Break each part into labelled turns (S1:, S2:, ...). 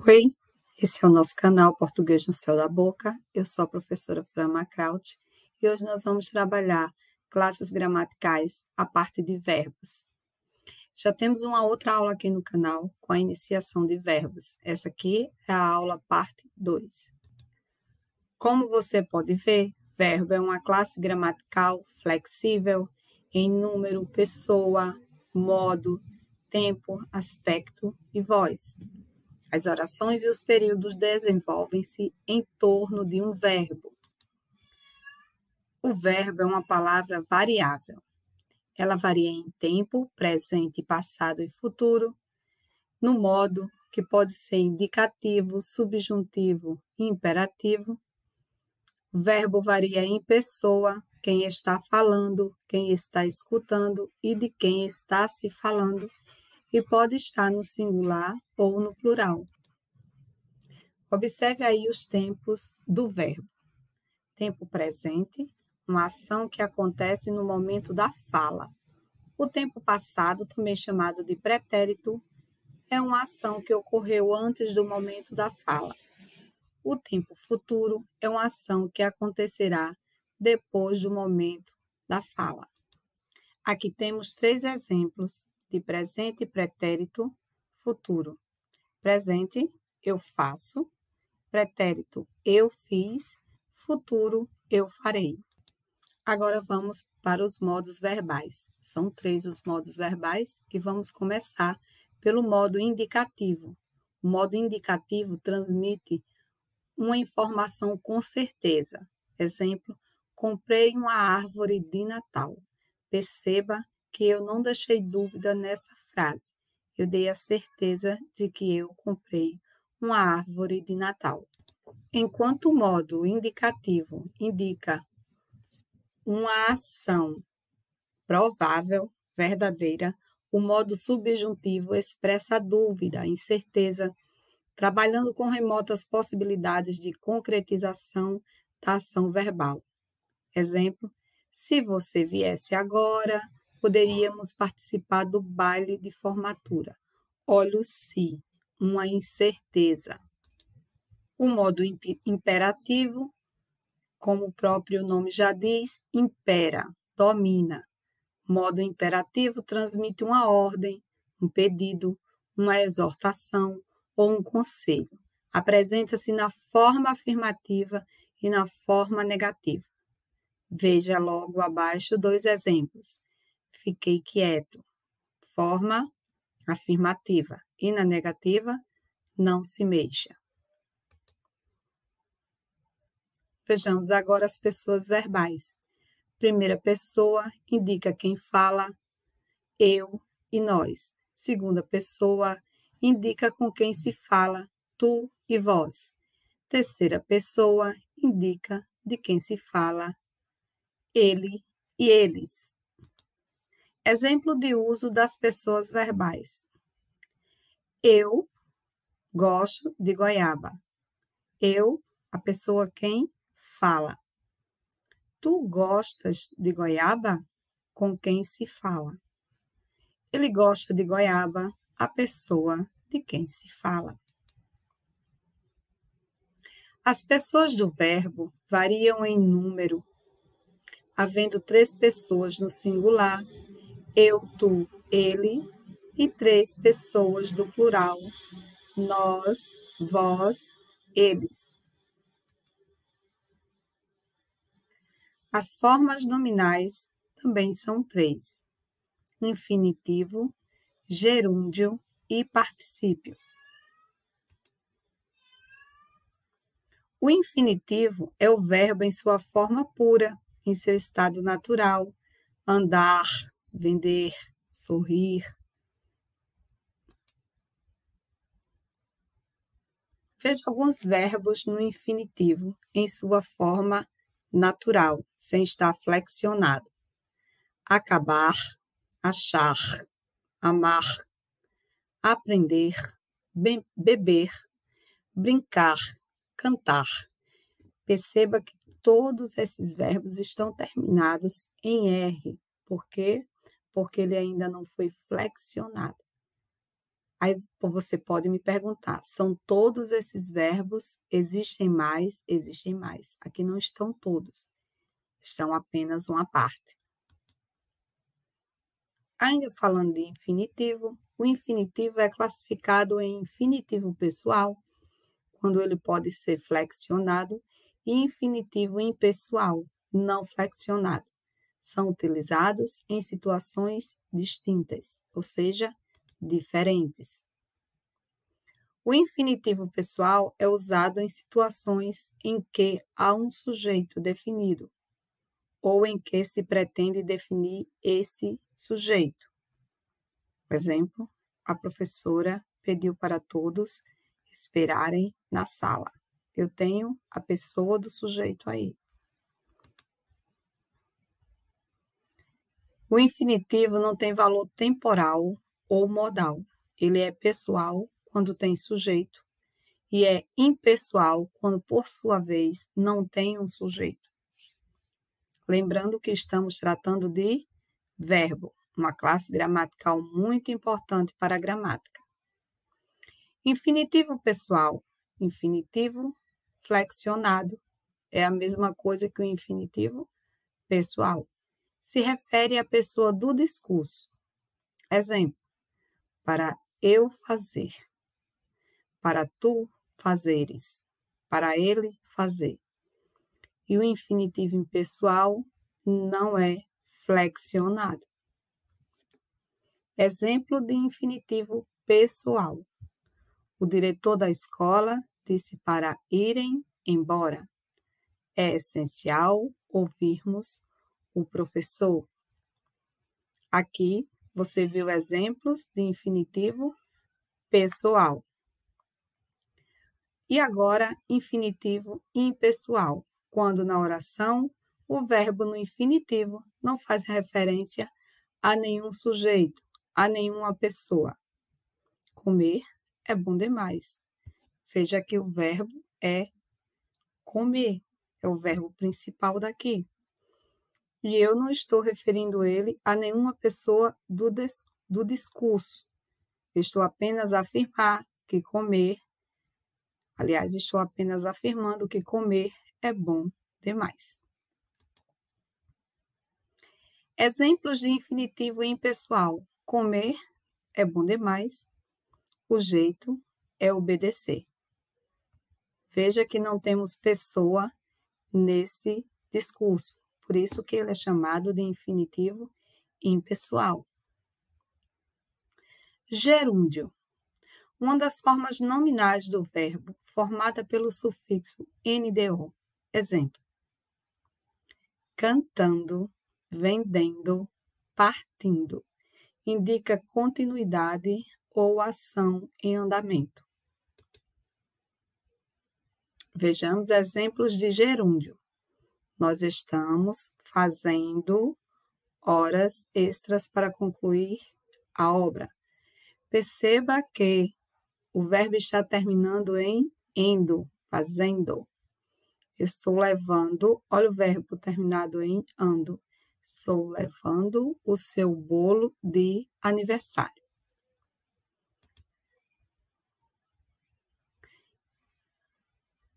S1: Oi, esse é o nosso canal Português no Céu da Boca. Eu sou a professora Fran Macraut e hoje nós vamos trabalhar classes gramaticais a parte de verbos. Já temos uma outra aula aqui no canal com a iniciação de verbos. Essa aqui é a aula parte 2. Como você pode ver, verbo é uma classe gramatical flexível em número, pessoa, modo, tempo, aspecto e voz. As orações e os períodos desenvolvem-se em torno de um verbo. O verbo é uma palavra variável. Ela varia em tempo, presente, passado e futuro, no modo que pode ser indicativo, subjuntivo e imperativo. O verbo varia em pessoa, quem está falando, quem está escutando e de quem está se falando, e pode estar no singular ou no plural. Observe aí os tempos do verbo. Tempo presente, uma ação que acontece no momento da fala. O tempo passado, também chamado de pretérito, é uma ação que ocorreu antes do momento da fala. O tempo futuro é uma ação que acontecerá depois do momento da fala. Aqui temos 3 exemplos de presente, pretérito, futuro. Presente, eu faço. Pretérito, eu fiz. Futuro, eu farei. Agora vamos para os modos verbais. São 3 os modos verbais e vamos começar pelo modo indicativo. O modo indicativo transmite uma informação com certeza. Exemplo, comprei uma árvore de Natal. Perceba que eu não deixei dúvida nessa frase. Eu dei a certeza de que eu comprei uma árvore de Natal. Enquanto o modo indicativo indica uma ação provável, verdadeira, o modo subjuntivo expressa a dúvida, a incerteza, trabalhando com remotas possibilidades de concretização da ação verbal. Exemplo, se você viesse agora, poderíamos participar do baile de formatura. Olha o se, uma incerteza. O modo imperativo, como o próprio nome já diz, impera, domina. Modo imperativo transmite uma ordem, um pedido, uma exortação ou um conselho. Apresenta-se na forma afirmativa e na forma negativa. Veja logo abaixo 2 exemplos. Fiquei quieto. Forma afirmativa. E na negativa, não se mexa. Vejamos agora as pessoas verbais. Primeira pessoa indica quem fala, eu e nós. Segunda pessoa indica com quem se fala, tu e vós. Terceira pessoa indica de quem se fala, ele e eles. Exemplo de uso das pessoas verbais. Eu gosto de goiaba. Eu, a pessoa quem fala. Tu gostas de goiaba? Com quem se fala. Ele gosta de goiaba, a pessoa de quem se fala. As pessoas do verbo variam em número, havendo 3 pessoas no singular, eu, tu, ele, e 3 pessoas do plural, nós, vós, eles. As formas nominais também são 3: infinitivo, gerúndio e particípio. O infinitivo é o verbo em sua forma pura, em seu estado natural: andar, vender, sorrir. Veja alguns verbos no infinitivo em sua forma natural, sem estar flexionado: acabar, achar, amar, aprender, beber, brincar, cantar. Perceba que todos esses verbos estão terminados em R. Por quê? Porque ele ainda não foi flexionado. Aí você pode me perguntar, são todos esses verbos? Existem mais? Existem mais. Aqui não estão todos, estão apenas uma parte. Ainda falando de infinitivo, o infinitivo é classificado em infinitivo pessoal, quando ele pode ser flexionado, e infinitivo impessoal, não flexionado. São utilizados em situações distintas, ou seja, diferentes. O infinitivo pessoal é usado em situações em que há um sujeito definido ou em que se pretende definir esse sujeito. Por exemplo, a professora pediu para todos esperarem na sala. Eu tenho a pessoa do sujeito aí. O infinitivo não tem valor temporal ou modal. Ele é pessoal quando tem sujeito e é impessoal quando, por sua vez, não tem um sujeito. Lembrando que estamos tratando de verbo, uma classe gramatical muito importante para a gramática. Infinitivo pessoal, infinitivo flexionado, é a mesma coisa que o infinitivo pessoal. Se refere à pessoa do discurso. Exemplo, para eu fazer, para tu fazeres, para ele fazer. E o infinitivo impessoal não é flexionado. Exemplo de infinitivo pessoal. O diretor da escola disse para irem embora. É essencial ouvirmos o professor. Aqui você viu exemplos de infinitivo pessoal. E agora, infinitivo impessoal, quando na oração o verbo no infinitivo não faz referência a nenhum sujeito, a nenhuma pessoa. Comer é bom demais. Veja que o verbo é comer, é o verbo principal daqui. E eu não estou referindo ele a nenhuma pessoa do discurso. Estou apenas a afirmar que comer, aliás, estou apenas afirmando que comer é bom demais. Exemplos de infinitivo impessoal. Comer é bom demais. O jeito é obedecer. Veja que não temos pessoa nesse discurso. Por isso que ele é chamado de infinitivo impessoal. Gerúndio. Uma das formas nominais do verbo, formada pelo sufixo NDO. Exemplo. Cantando, vendendo, partindo. Indica continuidade ou ação em andamento. Vejamos exemplos de gerúndio. Nós estamos fazendo horas extras para concluir a obra. Perceba que o verbo está terminando em endo, fazendo. Estou levando, olha o verbo terminado em ando. Estou levando o seu bolo de aniversário.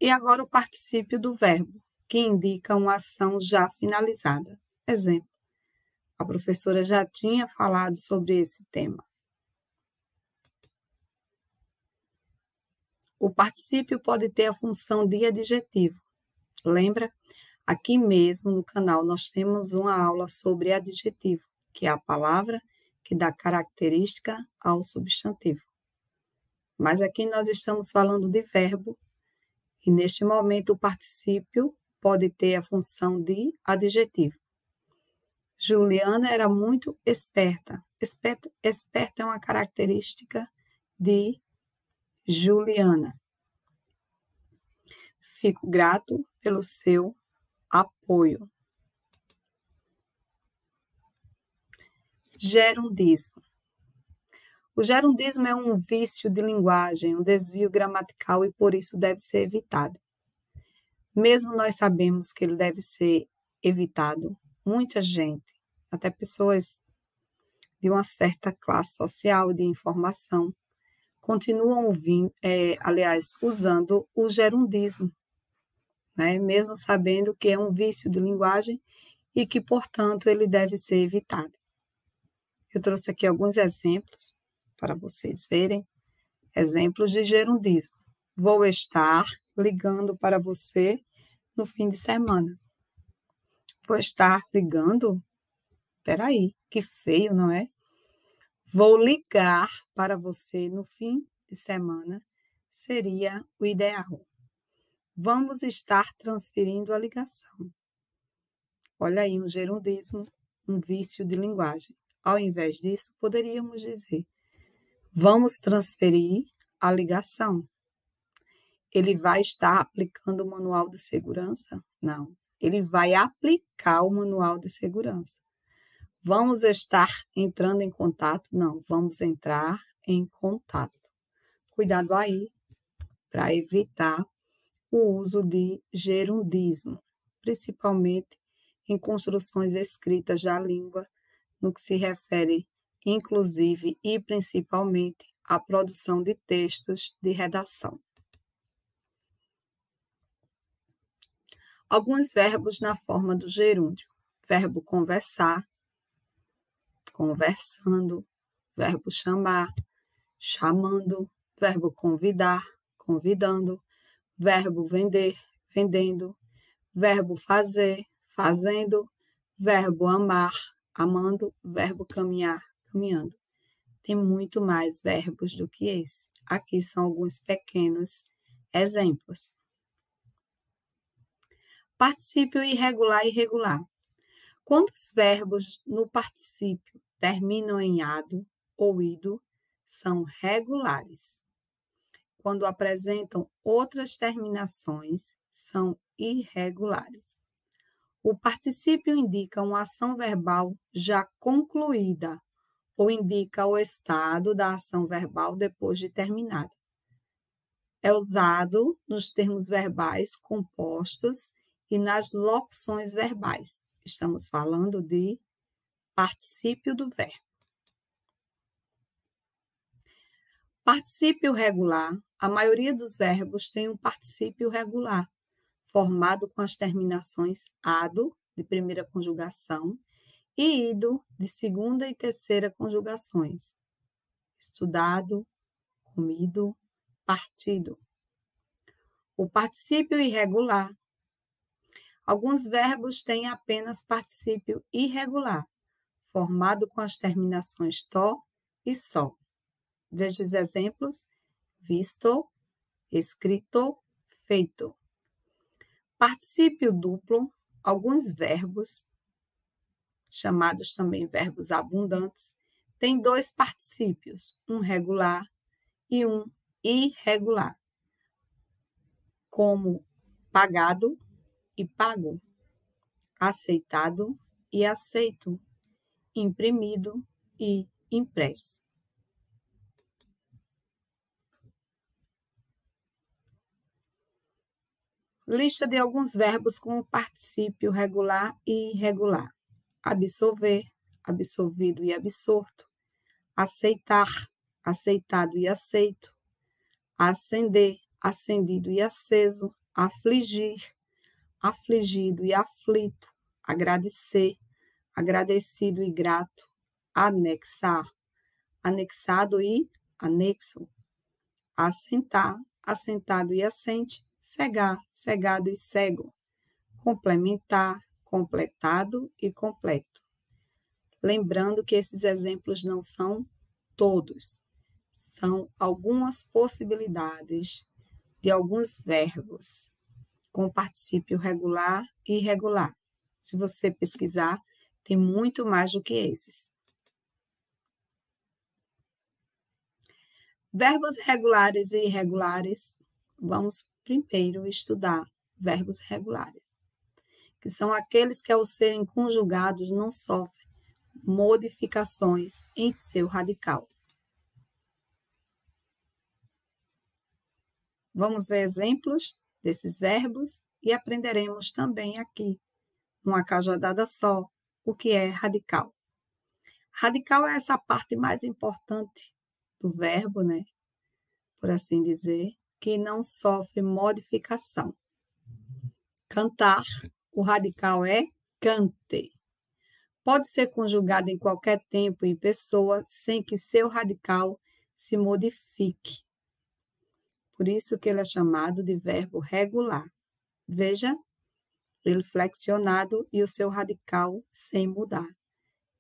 S1: E agora o particípio do verbo, que indica uma ação já finalizada. Exemplo, a professora já tinha falado sobre esse tema. O particípio pode ter a função de adjetivo. Lembra? Aqui mesmo no canal nós temos uma aula sobre adjetivo, que é a palavra que dá característica ao substantivo. Mas aqui nós estamos falando de verbo, e neste momento o particípio pode ter a função de adjetivo. Juliana era muito esperta. Esperta é uma característica de Juliana. Fico grato pelo seu apoio. Gerundismo. O gerundismo é um vício de linguagem, um desvio gramatical e por isso deve ser evitado. Mesmo nós sabemos que ele deve ser evitado, muita gente, até pessoas de uma certa classe social de informação, continuam usando o gerundismo, né? Mesmo sabendo que é um vício de linguagem e que, portanto, ele deve ser evitado. Eu trouxe aqui alguns exemplos para vocês verem, exemplos de gerundismo. Vou estar ligando para você no fim de semana. Vou estar ligando? Peraí, que feio, não é? Vou ligar para você no fim de semana seria o ideal. Vamos estar transferindo a ligação. Olha aí um gerundismo, um vício de linguagem. Ao invés disso, poderíamos dizer: vamos transferir a ligação. Ele vai estar aplicando o manual de segurança? Não. Ele vai aplicar o manual de segurança. Vamos estar entrando em contato? Não, vamos entrar em contato. Cuidado aí para evitar o uso de gerundismo, principalmente em construções escritas da língua, no que se refere, inclusive e principalmente, à produção de textos de redação. Alguns verbos na forma do gerúndio. Verbo conversar, conversando. Verbo chamar, chamando. Verbo convidar, convidando. Verbo vender, vendendo. Verbo fazer, fazendo. Verbo amar, amando. Verbo caminhar, caminhando. Tem muito mais verbos do que esse. Aqui são alguns pequenos exemplos. Particípio irregular e regular. Quando os verbos no particípio terminam em ado ou ido, são regulares. Quando apresentam outras terminações, são irregulares. O particípio indica uma ação verbal já concluída ou indica o estado da ação verbal depois de terminada. É usado nos termos verbais compostos e nas locuções verbais. Estamos falando de particípio do verbo. Particípio regular. A maioria dos verbos tem um particípio regular, formado com as terminações ado, de primeira conjugação, e ido, de segunda e terceira conjugações. Estudado, comido, partido. O particípio irregular. Alguns verbos têm apenas particípio irregular, formado com as terminações to e só. Veja os exemplos: visto, escrito, feito. Particípio duplo. Alguns verbos, chamados também verbos abundantes, têm dois particípios, um regular e um irregular, como pagado e pago, aceitado e aceito, imprimido e impresso. Lista de alguns verbos com particípio regular e irregular: absolver, absolvido e absorto, aceitar, aceitado e aceito, acender, acendido e aceso, afligir, afligido e aflito, agradecer, agradecido e grato, anexar, anexado e anexo, assentar, assentado e assente, cegar, cegado e cego, complementar, completado e completo. Lembrando que esses exemplos não são todos, são algumas possibilidades de alguns verbos com particípio regular e irregular. Se você pesquisar, tem muito mais do que esses. Verbos regulares e irregulares. Vamos primeiro estudar verbos regulares, que são aqueles que, ao serem conjugados, não sofrem modificações em seu radical. Vamos ver exemplos desses verbos e aprenderemos também aqui, numa cajadada só, o que é radical. Radical é essa parte mais importante do verbo, né? por assim dizer, que não sofre modificação. Cantar, o radical é cante. Pode ser conjugado em qualquer tempo e pessoa sem que seu radical se modifique. Por isso que ele é chamado de verbo regular. Veja, ele flexionado e o seu radical sem mudar.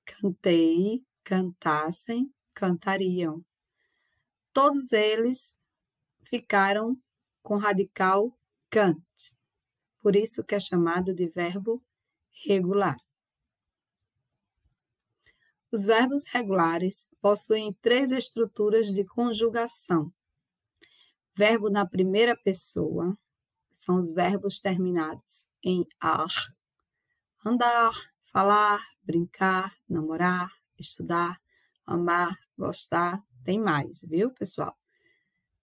S1: Cantei, cantassem, cantariam. Todos eles ficaram com radical cant. Por isso que é chamado de verbo regular. Os verbos regulares possuem 3 estruturas de conjugação. Verbo na primeira pessoa são os verbos terminados em ar, andar, falar, brincar, namorar, estudar, amar, gostar. Tem mais, viu, pessoal?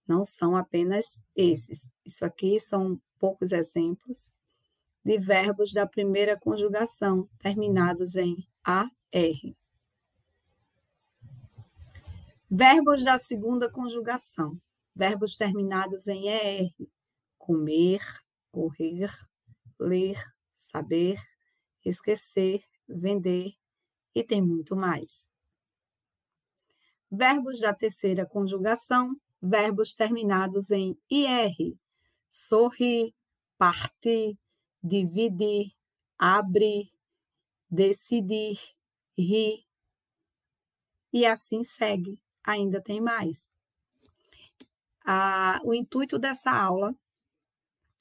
S1: Não são apenas esses. Isso aqui são poucos exemplos de verbos da primeira conjugação, terminados em AR. Verbos da segunda conjugação, verbos terminados em ER, comer, correr, ler, saber, esquecer, vender e tem muito mais. Verbos da terceira conjugação, verbos terminados em IR, sorrir, partir, dividir, abrir, decidir, rir e assim segue. Ainda tem mais. O intuito dessa aula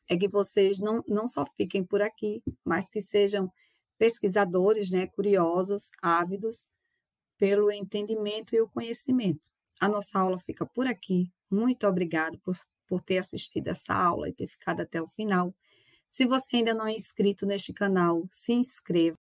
S1: é que vocês não só fiquem por aqui, mas que sejam pesquisadores, né, curiosos, ávidos pelo entendimento e o conhecimento. A nossa aula fica por aqui. Muito obrigada por ter assistido essa aula e ter ficado até o final. Se você ainda não é inscrito neste canal, se inscreva.